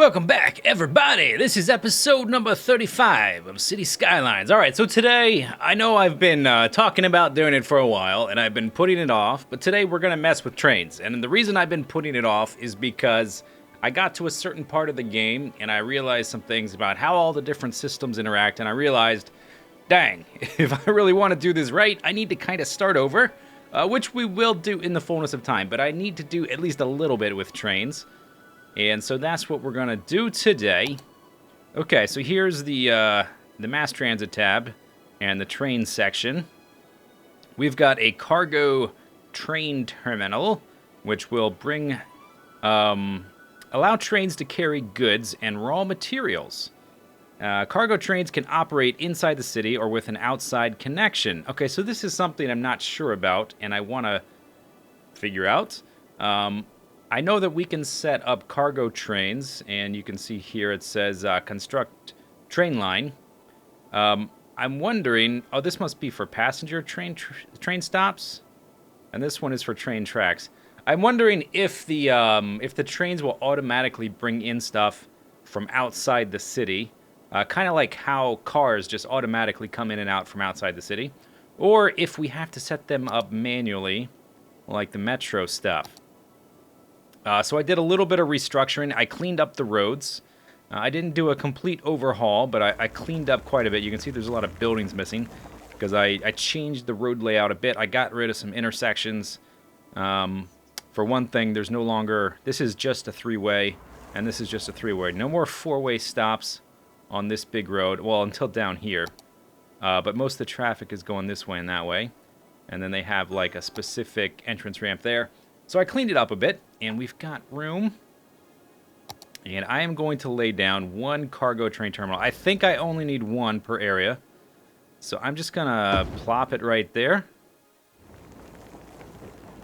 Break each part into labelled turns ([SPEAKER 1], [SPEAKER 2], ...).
[SPEAKER 1] Welcome back, everybody. This is episode number 35 of City Skylines. All right, so today, I know I've been talking about doing it for a while, and I've been putting it off, but today we're going to mess with trains. And the reason I've been putting it off is because I got to a certain part of the game, and I realized some things about how all the different systems interact, and I realized, dang, if I really want to do this right, I need to kind of start over, which we will do in the fullness of time, but I need to do at least a little bit with trains. And so that's what we're gonna do today. Okay, so here's the mass transit tab and the train section. We've got a cargo train terminal, which will allow trains to carry goods and raw materials. Cargo trains can operate inside the city or with an outside connection. Okay, so this is something I'm not sure about, and I want to figure out. I know that we can set up cargo trains, and you can see here it says construct train line. I'm wondering, oh, this must be for passenger train stops, and this one is for train tracks. I'm wondering if the trains will automatically bring in stuff from outside the city, kind of like how cars just automatically come in and out from outside the city, or if we have to set them up manually, like the metro stuff. So I did a little bit of restructuring. I cleaned up the roads. I didn't do a complete overhaul, but I cleaned up quite a bit. You can see there's a lot of buildings missing because I changed the road layout a bit. I got rid of some intersections. For one thing, there's no longer... This is just a three-way, and this is just a three-way. No more four-way stops on this big road. Well, until down here. But most of the traffic is going this way and that way. And then they have like a specific entrance ramp there. So I cleaned it up a bit, and we've got room. And I am going to lay down one cargo train terminal. I think I only need one per area. So I'm just going to plop it right there.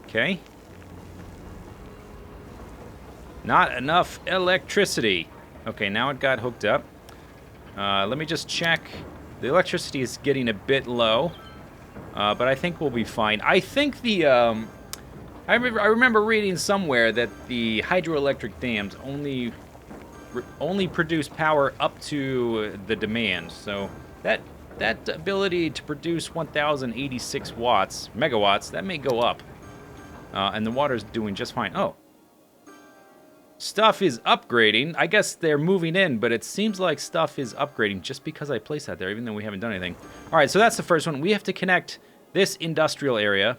[SPEAKER 1] Okay. Not enough electricity. Okay, now it got hooked up. Let me just check. The electricity is getting a bit low. But I think we'll be fine. I think the... I remember reading somewhere that the hydroelectric dams only produce power up to the demand. So that ability to produce 1,086 megawatts, that may go up. And the water's doing just fine. Oh. Stuff is upgrading. I guess they're moving in, but it seems like stuff is upgrading just because I placed that there, even though we haven't done anything. All right, so that's the first one. We have to connect this industrial area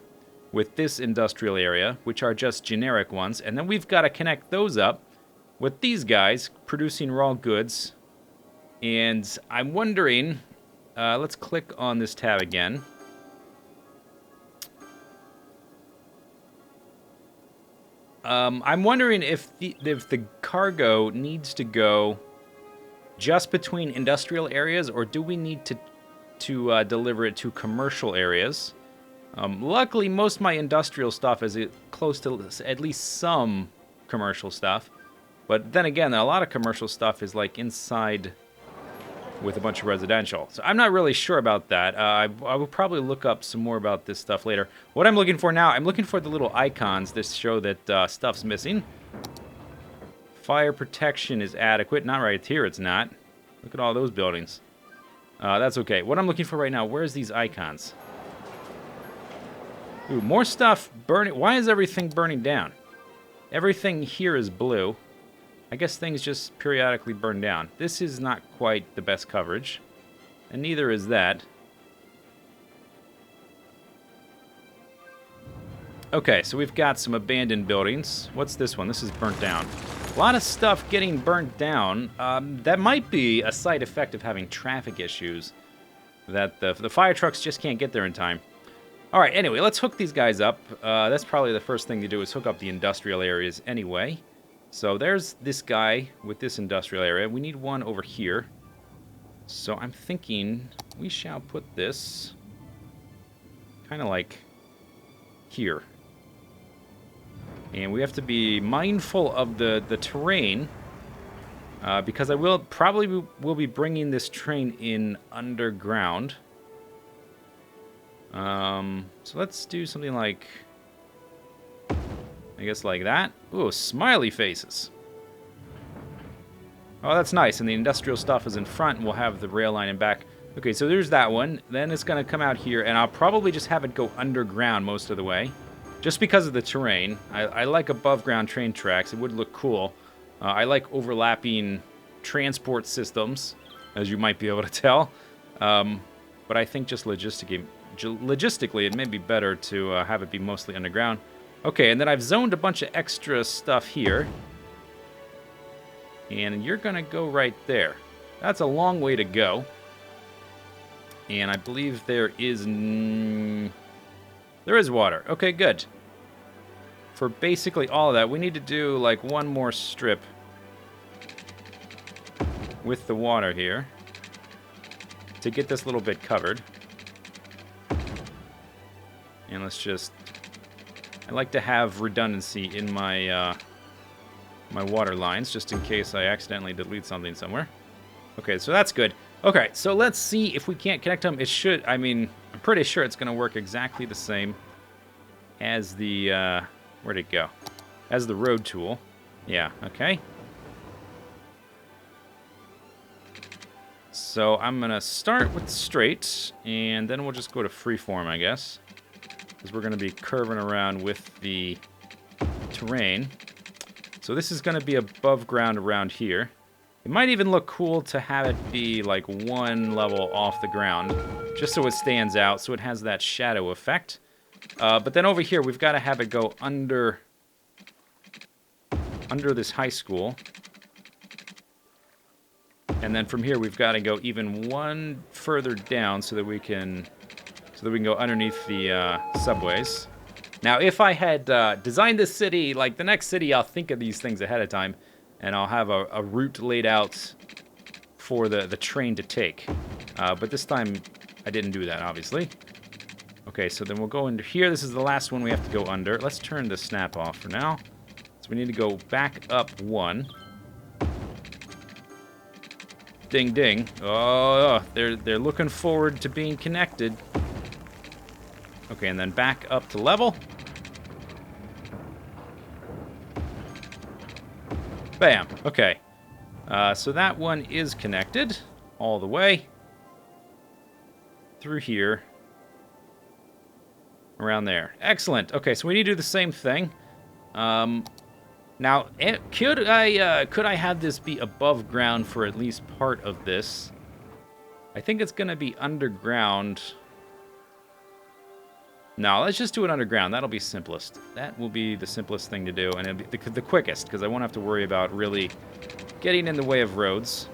[SPEAKER 1] with this industrial area, which are just generic ones. And then we've got to connect those up with these guys producing raw goods. And I'm wondering, let's click on this tab again. I'm wondering if the cargo needs to go just between industrial areas, or do we need to deliver it to commercial areas? Luckily, most of my industrial stuff is close to at least some commercial stuff. But then again, a lot of commercial stuff is like inside with a bunch of residential. So I'm not really sure about that. I will probably look up some more about this stuff later. What I'm looking for now, I'm looking for the little icons that show that stuff's missing. Fire protection is adequate. Not right here, it's not. Look at all those buildings. That's okay. What I'm looking for right now, where's these icons? Ooh, more stuff burning. Why is everything burning down? Everything here is blue. I guess things just periodically burn down. This is not quite the best coverage. And neither is that. Okay, so we've got some abandoned buildings. What's this one? This is burnt down. A lot of stuff getting burnt down. That might be a side effect of having traffic issues. That the fire trucks just can't get there in time. All right, anyway, let's hook these guys up. That's probably the first thing to do is hook up the industrial areas anyway. So there's this guy with this industrial area. We need one over here. So I'm thinking we shall put this kind of like here. And we have to be mindful of the terrain because I will be bringing this train in underground. So let's do something like I guess like that. Ooh, smiley faces. Oh, that's nice. And the industrial stuff is in front, and we'll have the rail line in back. Okay, so there's that one. Then it's going to come out here, and I'll probably just have it go underground most of the way. Just because of the terrain. I like above-ground train tracks. It would look cool. I like overlapping transport systems, as you might be able to tell. But I think just logistically, it may be better to have it be mostly underground. Okay, and then I've zoned a bunch of extra stuff here. And you're going to go right there. That's a long way to go. And I believe there is water. Okay, good. For basically all of that, we need to do like one more strip with the water here to get this little bit covered. And let's just... I like to have redundancy in my my water lines, just in case I accidentally delete something somewhere. Okay, so that's good. Okay, so let's see if we can't connect them. It should, I mean, I'm pretty sure it's going to work exactly the same as the, where'd it go? As the road tool. Yeah, okay. So I'm going to start with straight, and then we'll just go to freeform, I guess. Because we're going to be curving around with the terrain. So this is going to be above ground around here. It might even look cool to have it be like one level off the ground, just so it stands out, so it has that shadow effect. But then over here, we've got to have it go under this high school. And then from here, we've got to go even one further down so that we can go underneath the subways. Now, if I had designed this city, like the next city, I'll think of these things ahead of time, and I'll have a route laid out for the train to take. But this time, I didn't do that, obviously. Okay, so then we'll go into here. This is the last one we have to go under. Let's turn the snap off for now. So we need to go back up one. Ding, ding. Oh, they're looking forward to being connected. Okay, and then back up to level. Bam. Okay. So that one is connected all the way through here. Around there. Excellent. Okay, so we need to do the same thing. Now, could I have this be above ground for at least part of this? I think it's going to be underground. No, let's just do it underground. That'll be simplest. That will be the simplest thing to do, and it'll be the quickest, because I won't have to worry about really getting in the way of roads.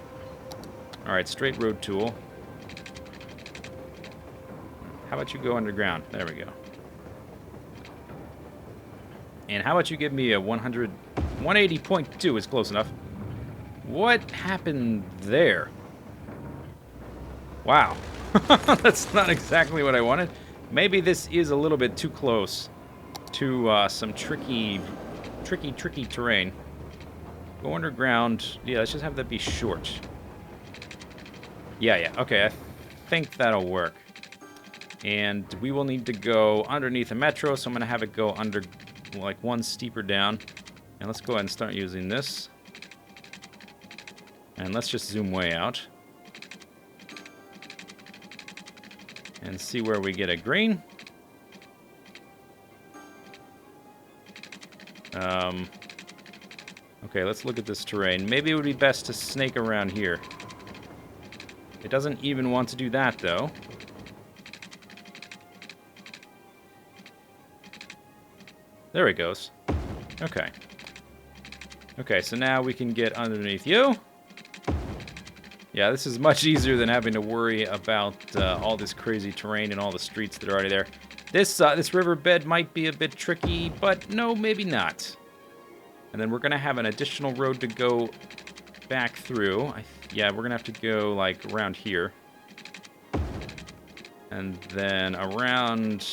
[SPEAKER 1] All right, straight road tool. How about you go underground? There we go. And how about you give me a 180.2 is close enough. What happened there? Wow. That's not exactly what I wanted. Maybe this is a little bit too close to some tricky terrain. Go underground. Yeah, let's just have that be short. Yeah, okay, I think that'll work. And we will need to go underneath a metro, so I'm going to have it go under, like, one steeper down. And let's go ahead and start using this. And let's just zoom way out. And see where we get a green. Okay, let's look at this terrain. Maybe it would be best to snake around here. It doesn't even want to do that, though. There it goes. Okay. Okay, so now we can get underneath you. Yeah, this is much easier than having to worry about all this crazy terrain and all the streets that are already there. This riverbed might be a bit tricky, but no, maybe not. And then we're going to have an additional road to go back through. Yeah, we're going to have to go, like, around here. And then around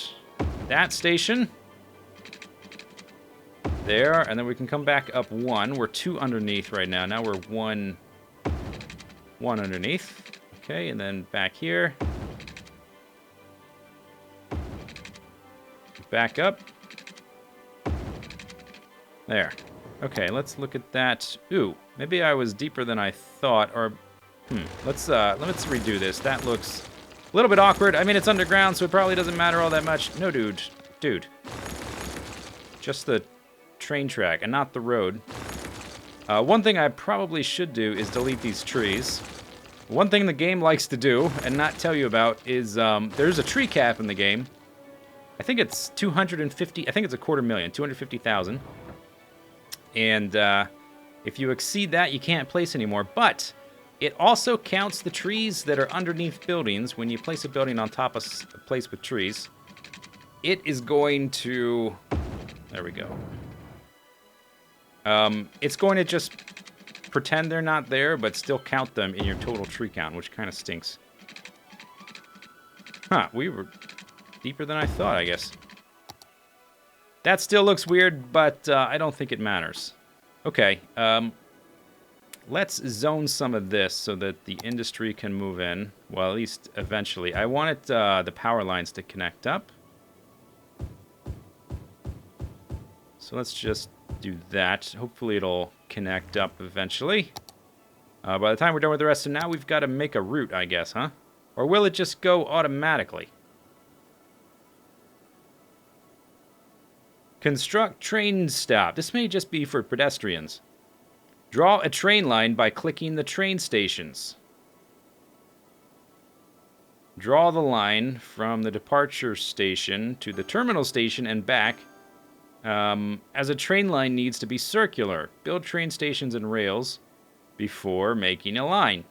[SPEAKER 1] that station. There, and then we can come back up one. We're two underneath right now. Now we're one underneath. Okay, and then back here. Back up. There. Okay, let's look at that. Ooh, Maybe I was deeper than I thought, or... let's redo this. That looks a little bit awkward. I mean, it's underground, so it probably doesn't matter all that much. No, dude. Dude. Just the train track and not the road. One thing I probably should do is delete these trees. One thing the game likes to do and not tell you about is there's a tree cap in the game. I think it's 250. I think it's 250,000, 250,000. And if you exceed that, you can't place anymore. But it also counts the trees that are underneath buildings. When you place a building on top of a place with trees, it is going to... There we go. It's going to just pretend they're not there, but still count them in your total tree count, which kind of stinks. Huh, we were deeper than I thought, I guess. That still looks weird, but I don't think it matters. Okay, let's zone some of this so that the industry can move in. Well, at least eventually. I wanted the power lines to connect up. So let's just do that. Hopefully it'll connect up eventually. By the time we're done with the rest, so now we've got to make a route, I guess, huh? Or will it just go automatically? Construct train stop. This may just be for pedestrians. Draw a train line by clicking the train stations. Draw the line from the departure station to the terminal station and back. As a train line needs to be circular. Build train stations and rails before making a line.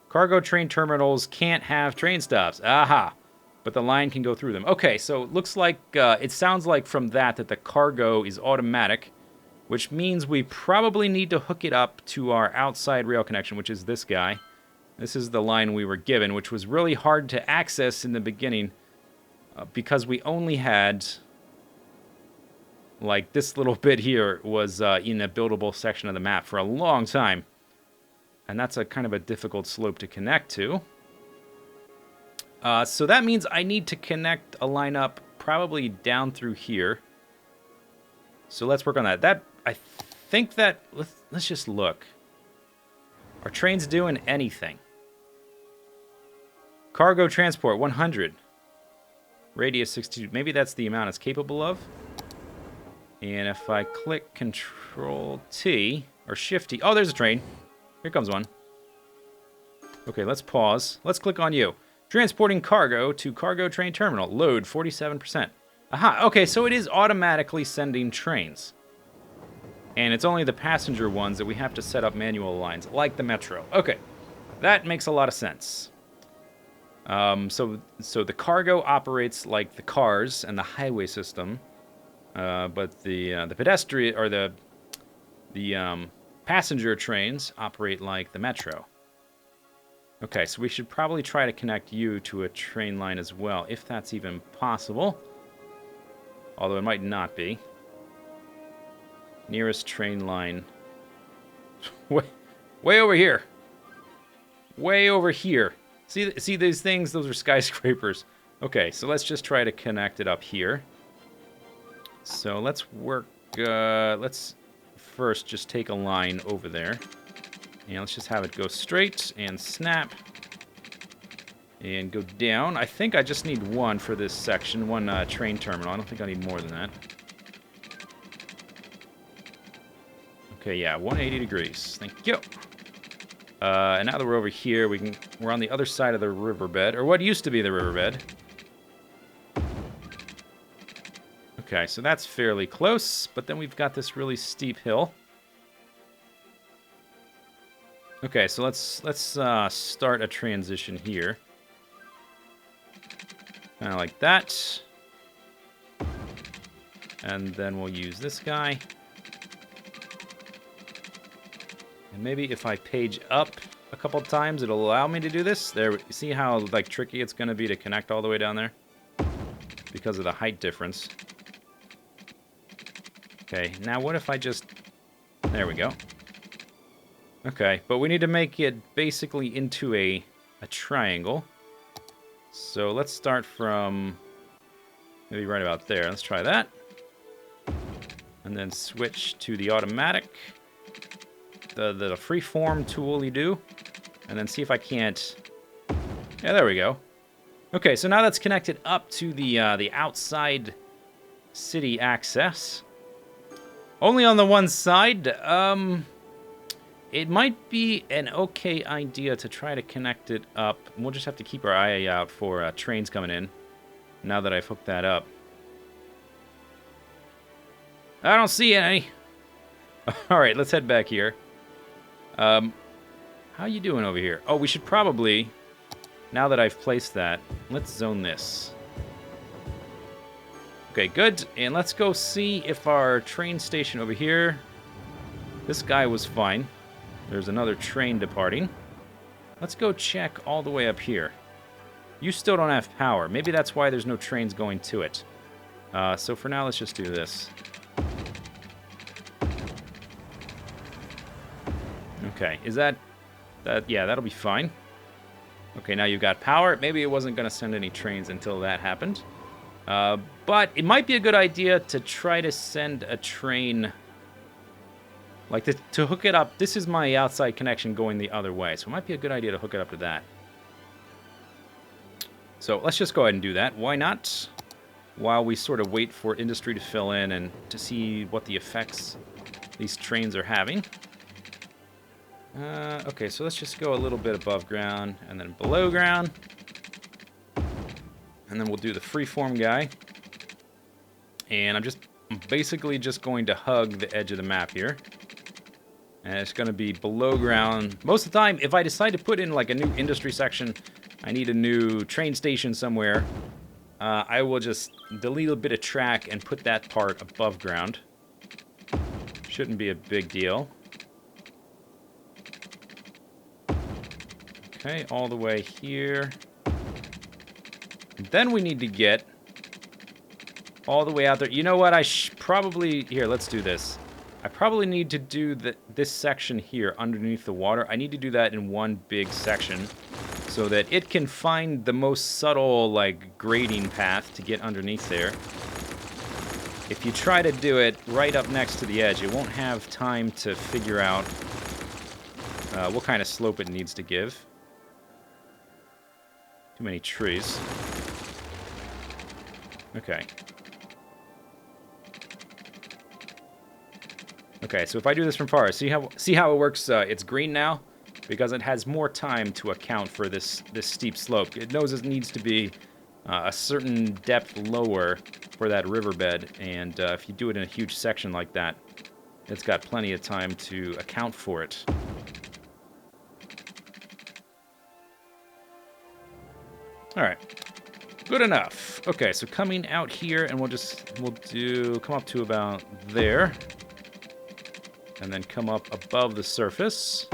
[SPEAKER 1] Cargo train terminals can't have train stops. Aha! But the line can go through them. Okay, so it looks like, it sounds like from that the cargo is automatic, which means we probably need to hook it up to our outside rail connection, which is this guy. This is the line we were given, which was really hard to access in the beginning because we only had... Like, this little bit here was in a buildable section of the map for a long time. And that's a kind of a difficult slope to connect to. So that means I need to connect a line up probably down through here. So let's work on that. I think that... Let's just look. Are trains doing anything? Cargo transport, 100. Radius, 62. Maybe that's the amount it's capable of. And if I click Control-T, or Shift-T... Oh, there's a train. Here comes one. Okay, let's pause. Let's click on you. Transporting cargo to cargo train terminal. Load, 47%. Aha, okay, so it is automatically sending trains. And it's only the passenger ones that we have to set up manual lines, like the metro. Okay, that makes a lot of sense. So the cargo operates like the cars and the highway system. But the pedestrian or the passenger trains operate like the metro. Okay, so we should probably try to connect you to a train line as well, if that's even possible. Although it might not be. Nearest train line. Way over here. Way over here. See these things? Those are skyscrapers. Okay, so let's just try to connect it up here. So let's work, let's first just take a line over there. And let's just have it go straight and snap. And go down. I think I just need one for this section, one train terminal. I don't think I need more than that. Okay, yeah, 180 degrees. Thank you. And now that we're over here, we're on the other side of the riverbed, or what used to be the riverbed. Okay, so that's fairly close, but then we've got this really steep hill. Okay, so let's start a transition here. Kind of like that. And then we'll use this guy. And maybe if I page up a couple times, it'll allow me to do this. There, see how like tricky it's going to be to connect all the way down there? Because of the height difference. Okay, now what if I just... There we go. Okay, but we need to make it basically into a triangle. So let's start from maybe right about there. Let's try that. And then switch to the automatic. the freeform tool you do, and then see if I can't... Yeah, there we go. Okay, so now that's connected up to the outside city access. Only on the one side. It might be an okay idea to try to connect it up. We'll just have to keep our eye out for trains coming in, now that I've hooked that up. I don't see any. All right, let's head back here. How you doing over here? Oh, we should probably, now that I've placed that, let's zone this. Okay, good. And let's go see if our train station over here, this guy was fine. There's another train departing. Let's go check all the way up here. You still don't have power. Maybe that's why there's no trains going to it. So for now, let's just do this. Okay, is that... yeah, that'll be fine. Okay, now you've got power. Maybe it wasn't going to send any trains until that happened. But it might be a good idea to try to send a train... Like, to hook it up. This is my outside connection going the other way. So it might be a good idea to hook it up to that. So let's just go ahead and do that. Why not? While we sort of wait for industry to fill in and to see what the effects these trains are having. Okay, so let's just go a little bit above ground and then below ground. And then we'll do the freeform guy. And I'm basically just going to hug the edge of the map here. And it's going to be below ground. Most of the time, if I decide to put in like a new industry section, I need a new train station somewhere, I will just delete a bit of track and put that part above ground. Shouldn't be a big deal. Okay, all the way here. And then we need to get all the way out there. You know what? I probably... Here, let's do this. I probably need to do this section here underneath the water. I need to do that in one big section so that it can find the most subtle, like, grading path to get underneath there. If you try to do it right up next to the edge, it won't have time to figure out what kind of slope it needs to give. Too many trees. Okay. Okay, so if I do this from far, see how it works? It's green now because it has more time to account for this steep slope. It knows it needs to be a certain depth lower for that riverbed, and if you do it in a huge section like that, it's got plenty of time to account for it. All right, good enough. Okay, so coming out here, and we'll come up to about there. And then come up above the surface.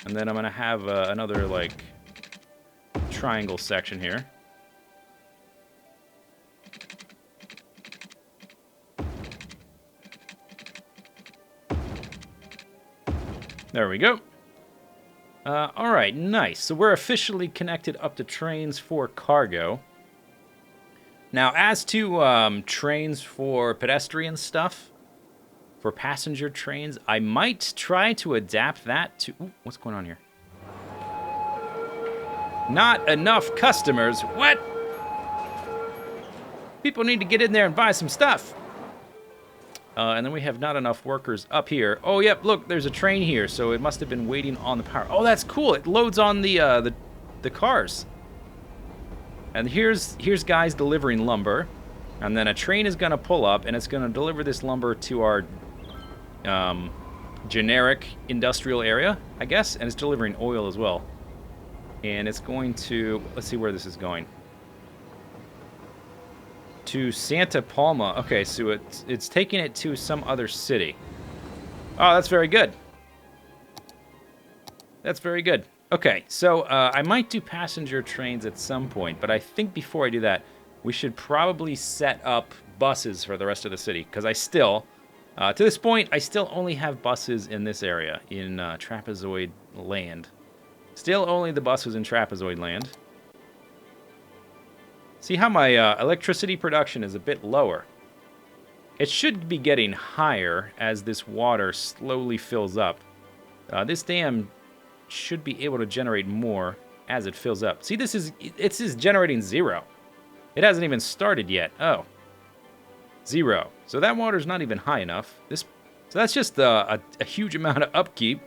[SPEAKER 1] And then I'm going to have another, like, triangle section here. There we go. All right, nice. So we're officially connected up to trains for cargo. Now, as to trains for pedestrian stuff, for passenger trains, I might try to adapt that to... Ooh, what's going on here? Not enough customers. What? People need to get in there and buy some stuff. And then we have not enough workers up here. Oh, yep, look, there's a train here, so it must have been waiting on the power. Oh, that's cool. It loads on the cars. And here's guys delivering lumber. And then a train is going to pull up, and it's going to deliver this lumber to our generic industrial area, I guess. And it's delivering oil as well. And it's going to... Let's see where this is going. To Santa Palma. Okay, so it's taking it to some other city. Oh, that's very good. That's very good. Okay, so I might do passenger trains at some point, but I think before I do that, we should probably set up buses for the rest of the city, because I still, to this point, I still only have buses in this area, in Trapezoid Land. Still only the buses in Trapezoid Land. See how my electricity production is a bit lower. It should be getting higher as this water slowly fills up. This dam should be able to generate more as it fills up. See, it's just generating 0. It hasn't even started yet. Oh, 0. So that water's not even high enough. So that's just a huge amount of upkeep.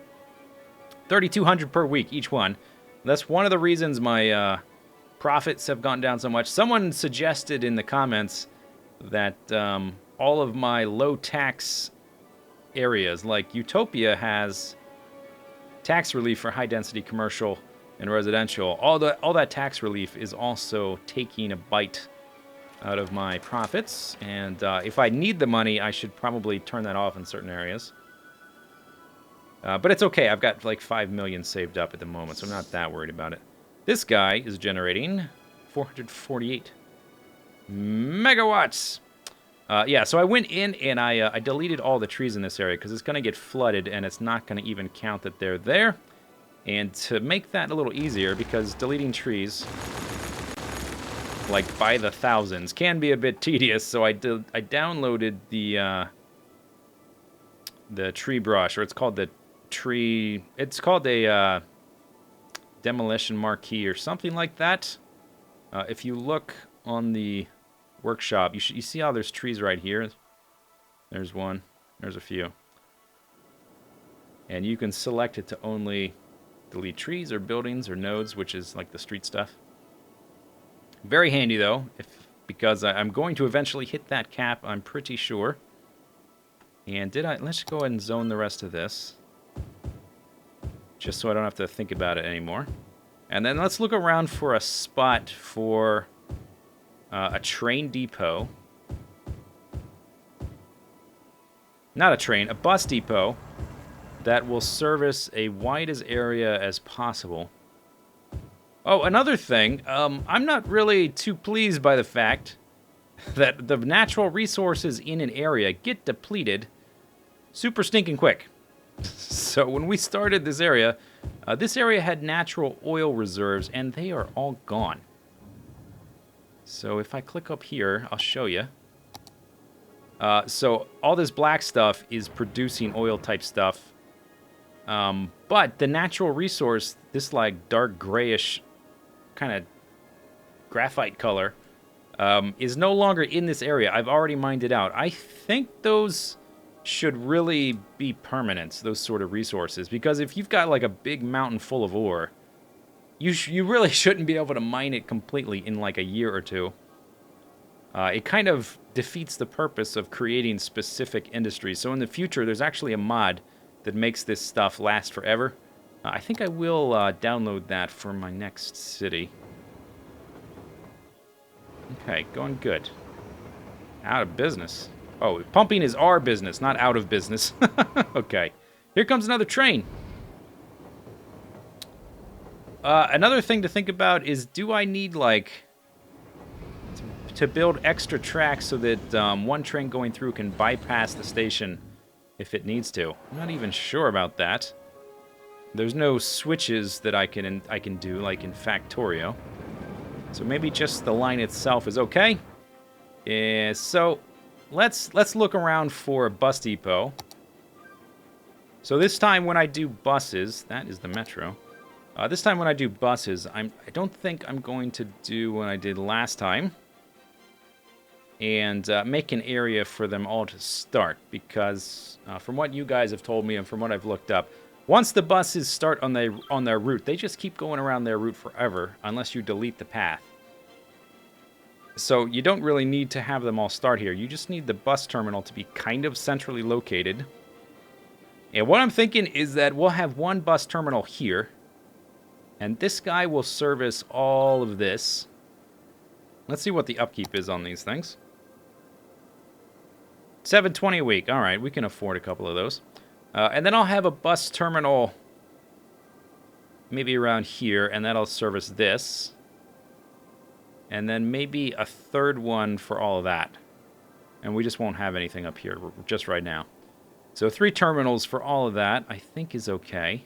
[SPEAKER 1] 3,200 per week, each one. That's one of the reasons my profits have gone down so much. Someone suggested in the comments that all of my low-tax areas, like Utopia has tax relief for high-density commercial and residential. All that tax relief is also taking a bite out of my profits, and if I need the money, I should probably turn that off in certain areas. But it's okay. I've got like 5 million saved up at the moment, so I'm not that worried about it. This guy is generating 448 megawatts. Yeah, so I went in and I deleted all the trees in this area because it's going to get flooded and it's not going to even count that they're there. And to make that a little easier, because deleting trees, like by the thousands, can be a bit tedious, so I downloaded the tree brush, or it's called a demolition marquee or something like that. If you look on the workshop, you see how there's trees right here. There's one. There's a few. And you can select it to only delete trees or buildings or nodes, which is like the street stuff. Very handy though, because I'm going to eventually hit that cap, I'm pretty sure. And let's go ahead and zone the rest of this, just so I don't have to think about it anymore. And then let's look around for a spot for a train depot. Not a train, a bus depot that will service a widest area as possible. Oh, another thing, I'm not really too pleased by the fact that the natural resources in an area get depleted super stinking quick. So when we started this area had natural oil reserves, and they are all gone. So if I click up here, I'll show you. So all this black stuff is producing oil-type stuff. But the natural resource, this like dark grayish kind of graphite color, is no longer in this area. I've already mined it out. I think those should really be permanent, those sort of resources, because if you've got like a big mountain full of ore, you really shouldn't be able to mine it completely in like a year or two. It kind of defeats the purpose of creating specific industries. So in the future, there's actually a mod that makes this stuff last forever. I think I will download that for my next city. Okay, going good. Out of business. Oh, pumping is our business, not out of business. Okay. Here comes another train. Another thing to think about is, do I need, like, to build extra tracks so that one train going through can bypass the station if it needs to? I'm not even sure about that. There's no switches that I can do, like in Factorio. So maybe just the line itself is okay. So let's look around for a bus depot. So this time when I do buses, that is the metro. This time when I do buses, I don't think I'm going to do what I did last time and make an area for them all to start, because from what you guys have told me and from what I've looked up, once the buses start on their route, they just keep going around their route forever unless you delete the path. So you don't really need to have them all start here. You just need the bus terminal to be kind of centrally located. And what I'm thinking is that we'll have one bus terminal here, and this guy will service all of this. Let's see what the upkeep is on these things. $720 a week. All right, we can afford a couple of those. And then I'll have a bus terminal maybe around here, and that'll service this. And then maybe a third one for all of that. And we just won't have anything up here just right now. So 3 terminals for all of that, I think, is okay.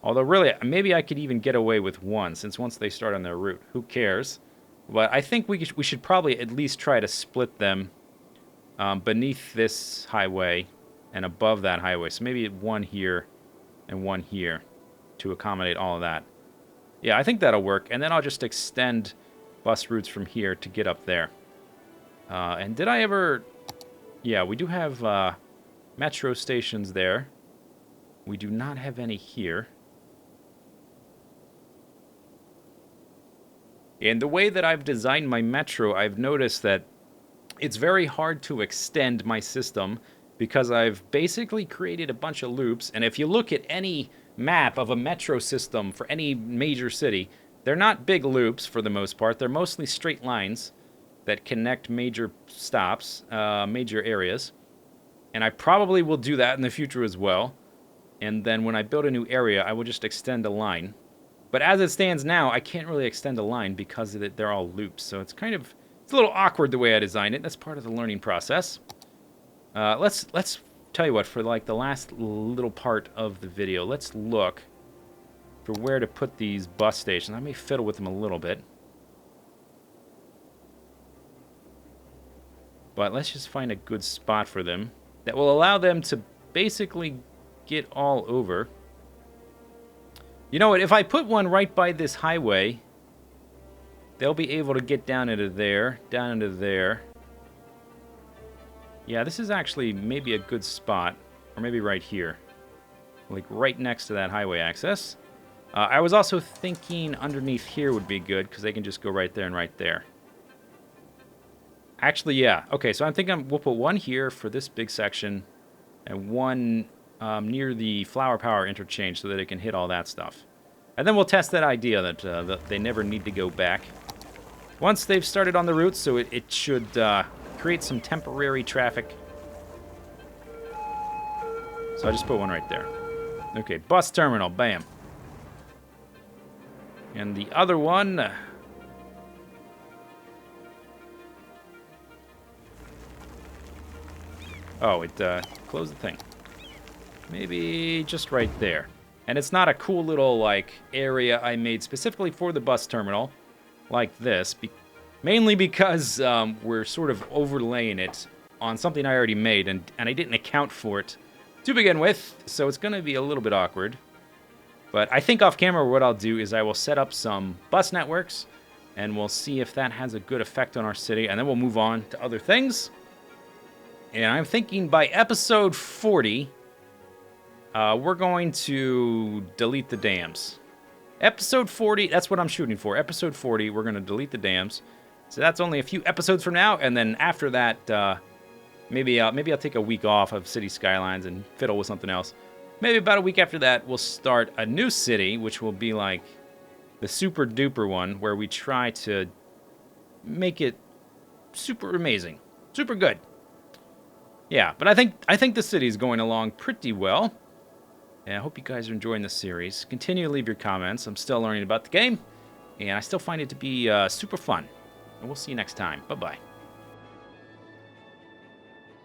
[SPEAKER 1] Although, really, maybe I could even get away with 1, since once they start on their route, who cares? But I think we should probably at least try to split them beneath this highway and above that highway. So maybe 1 here and one here to accommodate all of that. Yeah, I think that'll work. And then I'll just extend bus routes from here to get up there. And did I ever... Yeah, we do have metro stations there. We do not have any here. And the way that I've designed my metro, I've noticed that it's very hard to extend my system because I've basically created a bunch of loops. And if you look at any map of a metro system for any major city, they're not big loops for the most part. They're mostly straight lines that connect major stops, major areas. And I probably will do that in the future as well. And then when I build a new area, I will just extend a line. But as it stands now, I can't really extend a line because they're all loops. So it's kind of, it's a little awkward the way I designed it. That's part of the learning process. Let's tell you what, for like the last little part of the video, let's look for where to put these bus stations. I may fiddle with them a little bit. But let's just find a good spot for them that will allow them to basically get all over. You know what, if I put one right by this highway, they'll be able to get down into there, down into there. Yeah, this is actually maybe a good spot, or maybe right here. Like right next to that highway access. I was also thinking underneath here would be good, because they can just go right there and right there. Actually, yeah. Okay, so I'm thinking we'll put one here for this big section, and one near the Flower Power interchange so that it can hit all that stuff. And then we'll test that idea that they never need to go back. Once they've started on the route, so it should create some temporary traffic. So I just put one right there. Okay, bus terminal, bam. And the other one... Oh, it closed the thing. Maybe just right there. And it's not a cool little, like, area I made specifically for the bus terminal, like this. Mainly because we're sort of overlaying it on something I already made, and I didn't account for it to begin with, so it's going to be a little bit awkward. But I think off camera what I'll do is I will set up some bus networks, and we'll see if that has a good effect on our city, and then we'll move on to other things. And I'm thinking by episode 40, we're going to delete the dams. Episode 40, that's what I'm shooting for. Episode 40, we're going to delete the dams. So that's only a few episodes from now, and then after that, maybe I'll take a week off of City Skylines and fiddle with something else. Maybe about a week after that, we'll start a new city, which will be like the super duper one, where we try to make it super amazing, super good. Yeah, but I think the city's going along pretty well. And I hope you guys are enjoying this series. Continue to leave your comments. I'm still learning about the game, and I still find it to be super fun. And we'll see you next time. Bye-bye.